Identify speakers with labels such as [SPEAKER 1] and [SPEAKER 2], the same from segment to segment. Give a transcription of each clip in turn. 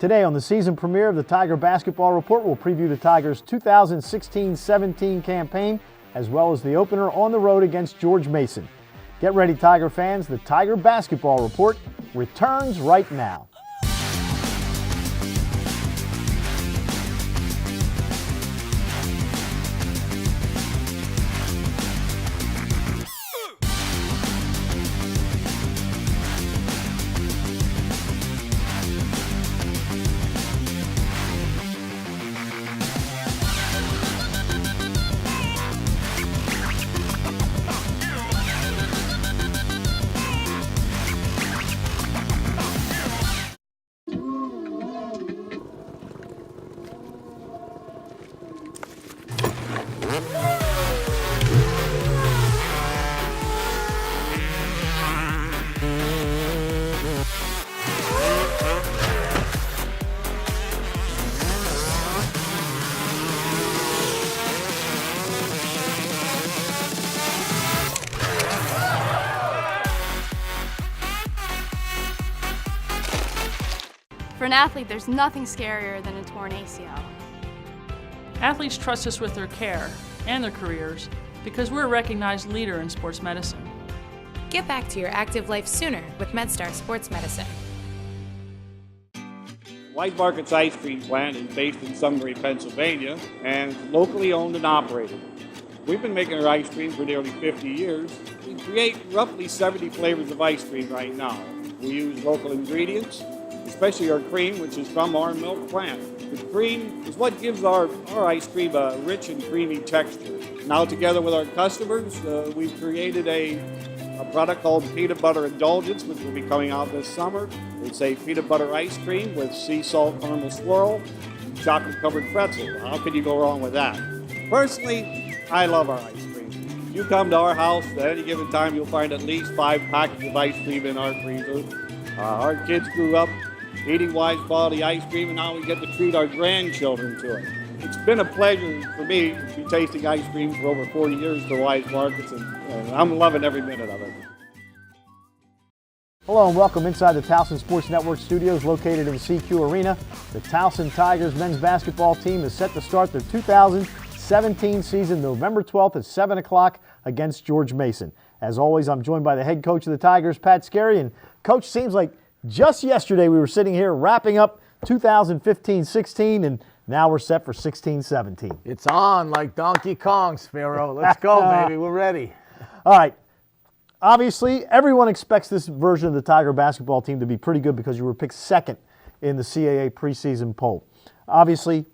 [SPEAKER 1] Today on the season premiere of the Tiger Basketball Report, we'll preview the Tigers' 2016-17 campaign, as well as the opener on the road against George Mason. Get ready, Tiger fans. The Tiger Basketball Report returns right now.
[SPEAKER 2] For an athlete, there's nothing scarier than a torn ACL.
[SPEAKER 3] Athletes trust us with their care and their careers because we're a recognized leader in sports medicine.
[SPEAKER 4] Get back to your active life sooner with MedStar Sports Medicine.
[SPEAKER 5] Wise Market's ice cream plant is based in Sunbury, Pennsylvania, and locally owned and operated. We've been making our ice cream for nearly 50 years. We create roughly 70 flavors of ice cream right now. We use local ingredients, especially our cream, which is from our milk plant. The cream is what gives our ice cream a rich and creamy texture. Now, together with our customers, we've created a product called Peanut Butter Indulgence, which will be coming out this summer. It's a peanut butter ice cream with sea salt caramel swirl, and chocolate-covered pretzel. How could you go wrong with that? Personally, I love our ice cream. If you come to our house at any given time, you'll find at least 5 packets of ice cream in our freezer. Our kids grew up eating Wise quality ice cream, and now we get to treat our grandchildren to it. It's been a pleasure for me to be tasting ice cream for over 40 years for Wise Markets, and I'm loving every minute of it.
[SPEAKER 1] Hello and welcome inside the Towson Sports Network studios located in CQ Arena. The Towson Tigers men's basketball team is set to start their 2017 season November 12th at 7 o'clock against George Mason. As always, I'm joined by the head coach of the Tigers, Pat Skerry, and Coach, seems like just yesterday we were sitting here wrapping up 2015-16, and now we're set for 16-17.
[SPEAKER 6] It's on like Donkey Kong, Spiro. Let's go, baby. We're ready.
[SPEAKER 1] All right. Obviously, everyone expects this version of the Tiger basketball team to be pretty good because you were picked second in the CAA preseason poll. Obviously,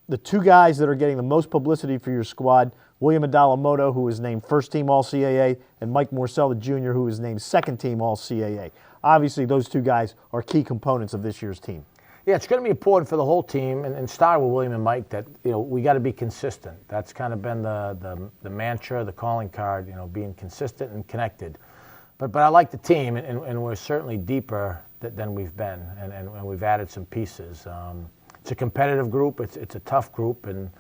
[SPEAKER 1] the two guys that are getting the most publicity for your squad, William Adalamoto, who was named first-team All-CAA, and Mike Morcella Jr., who was named second-team All-CAA. Obviously, those two guys are key components of this year's team.
[SPEAKER 6] Yeah, it's going to be important for the whole team, and start with William and Mike, that we got to be consistent. That's kind of been the mantra, the calling card, being consistent and connected. But I like the team, and we're certainly deeper than we've been, and we've added some pieces. It's a competitive group. It's a tough group, and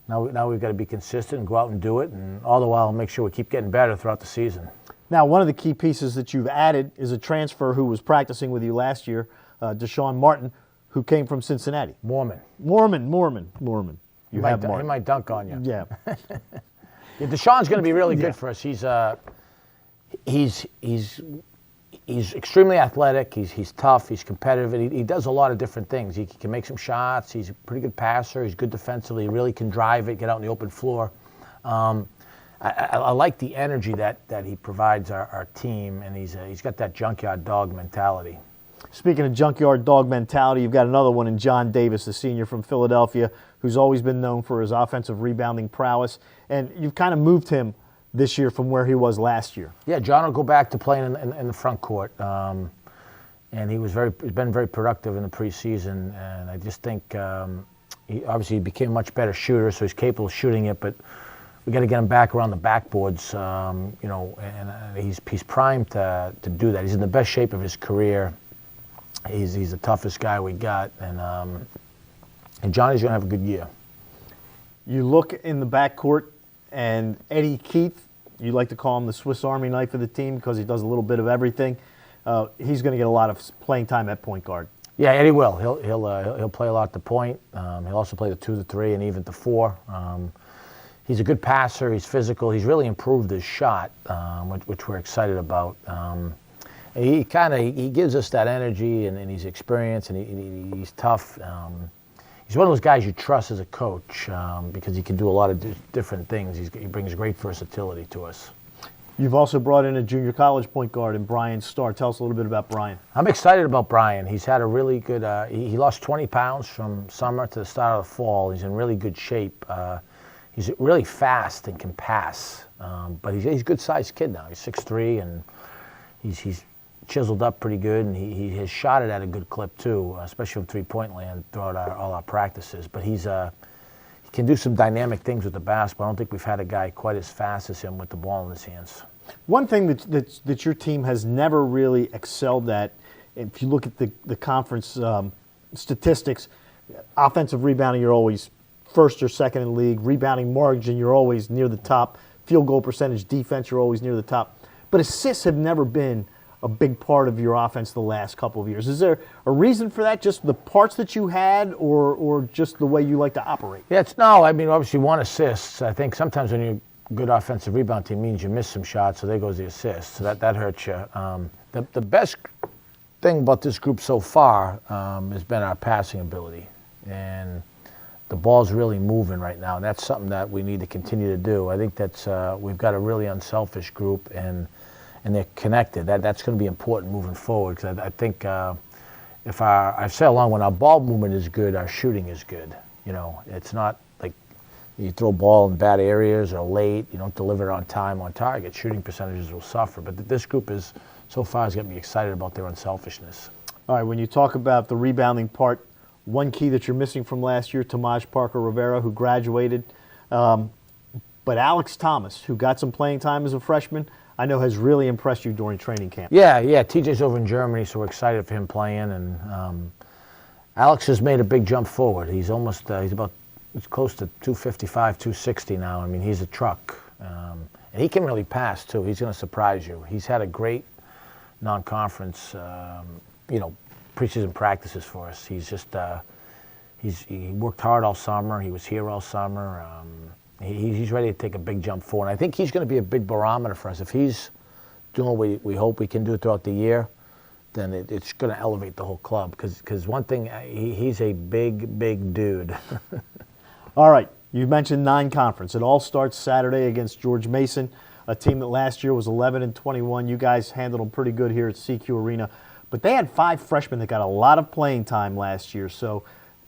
[SPEAKER 6] now we've got to be consistent and go out and do it, and all the while make sure we keep getting better throughout the season.
[SPEAKER 1] Now, one of the key pieces that you've added is a transfer who was practicing with you last year, Deshaun Martin, who came from Cincinnati.
[SPEAKER 6] Mormon.
[SPEAKER 1] You have Martin.
[SPEAKER 6] He might dunk on you.
[SPEAKER 1] Yeah.
[SPEAKER 6] Yeah, Deshaun's going to be really good for us. He's extremely athletic. He's tough. He's competitive, and he does a lot of different things. He can make some shots. He's a pretty good passer. He's good defensively. He really can drive it, get out in the open floor. I like the energy that he provides our team, and he's got that junkyard dog mentality.
[SPEAKER 1] Speaking of junkyard dog mentality, you've got another one in John Davis, the senior from Philadelphia, who's always been known for his offensive rebounding prowess, and you've kind of moved him this year from where he was last year.
[SPEAKER 6] Yeah, John will go back to playing in the front court, and he's been very productive in the preseason, and I just think he became a much better shooter, so he's capable of shooting it, but we got to get him back around the backboards, and he's primed to do that. He's in the best shape of his career. He's the toughest guy we got, and Johnny's going to have a good year.
[SPEAKER 1] You look in the backcourt, and Eddie Keith, you like to call him the Swiss Army knife of the team because he does a little bit of everything. He's going to get a lot of playing time at point guard.
[SPEAKER 6] Yeah, and he will. He'll play a lot at the point. He'll also play the 2, the 3, and even the 4. He's a good passer. He's physical. He's really improved his shot, which we're excited about. He gives us that energy, and he's experienced, and he's tough. He's one of those guys you trust as a coach because he can do a lot of different things. He brings great versatility to us.
[SPEAKER 1] You've also brought in a junior college point guard in Brian Starr. Tell us a little bit about Brian.
[SPEAKER 6] I'm excited about Brian. He's had a really good, he lost 20 pounds from summer to the start of the fall. He's in really good shape. He's really fast and can pass, but he's a good-sized kid now. He's 6'3", and he's chiseled up pretty good, and he has shot it at a good clip too, especially from three-point land throughout all our practices. But he can do some dynamic things with the basketball. I don't think we've had a guy quite as fast as him with the ball in his hands.
[SPEAKER 1] One thing that your team has never really excelled at, if you look at the conference statistics, offensive rebounding, you're always first or second in the league. Rebounding margin, you're always near the top. Field goal percentage, defense, you're always near the top. But assists have never been a big part of your offense the last couple of years. Is there a reason for that? Just the parts that you had, or just the way you like to operate?
[SPEAKER 6] Yeah, obviously 1 assist. I think sometimes when you're a good offensive rebound team means you miss some shots, so there goes the assist. So that hurts you. The best thing about this group so far has been our passing ability. And the ball's really moving right now. And that's something that we need to continue to do. I think we've got a really unselfish group, and they're connected. That's going to be important moving forward, because I think I've said along, when our ball movement is good, our shooting is good. It's not like you throw ball in bad areas or late, you don't deliver it on time, on target, shooting percentages will suffer. But this group so far has got me excited about their unselfishness.
[SPEAKER 1] All right, when you talk about the rebounding part, one key that you're missing from last year, Tamaj Parker-Rivera, who graduated, but Alex Thomas, who got some playing time as a freshman, I know has really impressed you during training camp. Yeah,
[SPEAKER 6] TJ's over in Germany, so we're excited for him playing. And Alex has made a big jump forward. He's close to 255, 260 now. I mean, he's a truck. And he can really pass, too. He's going to surprise you. He's had a great non-conference, preseason practices for us. He's just, he worked hard all summer. He was here all summer. He's ready to take a big jump forward. And I think he's going to be a big barometer for us. If he's doing what we hope we can do throughout the year, then it's going to elevate the whole club. Because one thing, he's a big dude.
[SPEAKER 1] All right, you mentioned non-conference. It all starts Saturday against George Mason, a team that last year was 11-21. You guys handled them pretty good here at CQ Arena. But they had 5 freshmen that got a lot of playing time last year. So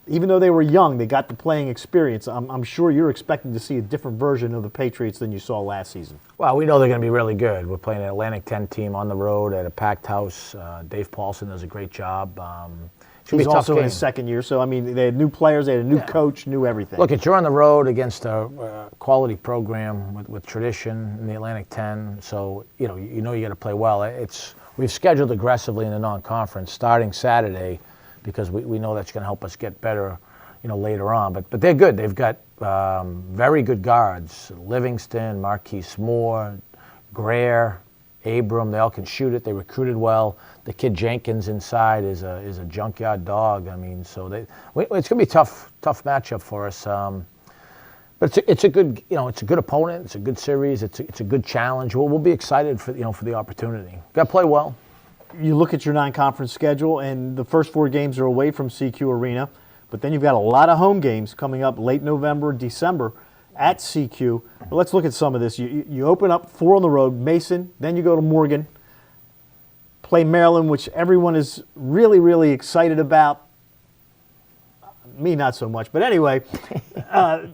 [SPEAKER 1] even though they were young, they got the playing experience. I'm sure you're expecting to see a different version of the Patriots than you saw last season.
[SPEAKER 6] Well, we know they're going to be really good. We're playing an Atlantic 10 team on the road at a packed house. Dave Paulson does a great job.
[SPEAKER 1] He's also in his second year, so, I mean, they had new players, they had a new coach, new everything.
[SPEAKER 6] Look, you're on the road against a quality program with tradition in the Atlantic 10, so, you got to play well. We've scheduled aggressively in the non-conference starting Saturday, because we know that's going to help us get better, later on. But they're good. They've got very good guards: Livingston, Marquise Moore, Greer, Abram. They all can shoot it. They recruited well. The kid Jenkins inside is a junkyard dog. I mean, so it's going to be a tough matchup for us. But it's a good opponent. It's a good series. It's a good challenge. We'll be excited for the opportunity. Got to play well.
[SPEAKER 1] You look at your non-conference schedule, and the first 4 games are away from CQ Arena, but then you've got a lot of home games coming up late November, December at CQ. But let's look at some of this. You open up 4 on the road, Mason, then you go to Morgan, play Maryland, which everyone is really, really excited about. Me, not so much. But anyway,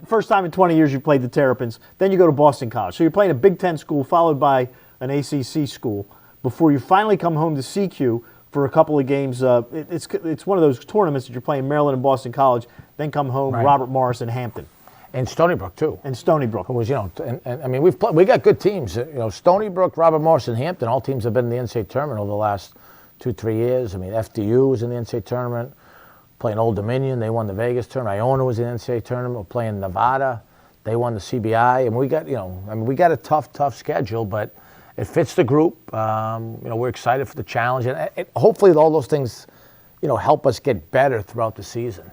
[SPEAKER 1] first time in 20 years you played the Terrapins. Then you go to Boston College. So you're playing a Big Ten school followed by an ACC school before you finally come home to CQ for a couple of games. It's one of those tournaments that you're playing Maryland and Boston College, then come home, right. Robert Morris and Hampton.
[SPEAKER 6] And Stony Brook, too.
[SPEAKER 1] And Stony Brook.
[SPEAKER 6] Who was, and I mean, we got good teams. Stony Brook, Robert Morris, and Hampton, all teams have been in the NCAA tournament over the last 2-3 years. I mean, FDU was in the NCAA tournament. Playing Old Dominion, they won the Vegas tournament. Iona was in the NCAA tournament. We're playing Nevada, they won the CBI. And we got, we got a tough schedule, but it fits the group. We're excited for the challenge, and hopefully all those things, help us get better throughout the season.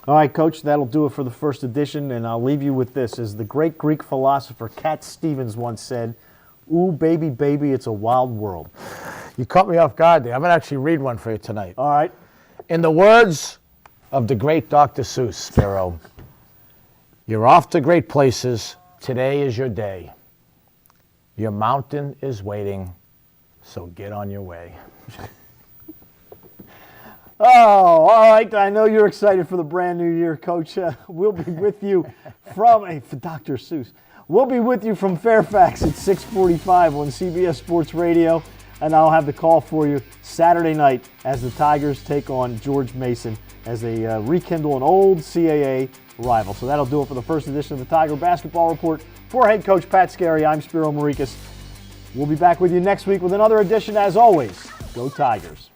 [SPEAKER 1] All right, Coach, that'll do it for the first edition, and I'll leave you with this. As the great Greek philosopher Cat Stevens once said, "Ooh, baby, baby, it's a wild world."
[SPEAKER 6] You caught me off guard there. I'm going to actually read one for you tonight.
[SPEAKER 1] All right.
[SPEAKER 6] In the words of the great Dr. Seuss, Spiro, you're off to great places. Today is your day. Your mountain is waiting, so get on your way.
[SPEAKER 1] Oh, all right. I know you're excited for the brand new year, Coach. We'll be with you from Dr. Seuss. We'll be with you from Fairfax at 6:45 on CBS Sports Radio, and I'll have the call for you Saturday night as the Tigers take on George Mason as they rekindle an old CAA rival. So that'll do it for the first edition of the Tiger Basketball Report. For head coach Pat Skerry, I'm Spiro Morekas. We'll be back with you next week with another edition. As always, go Tigers.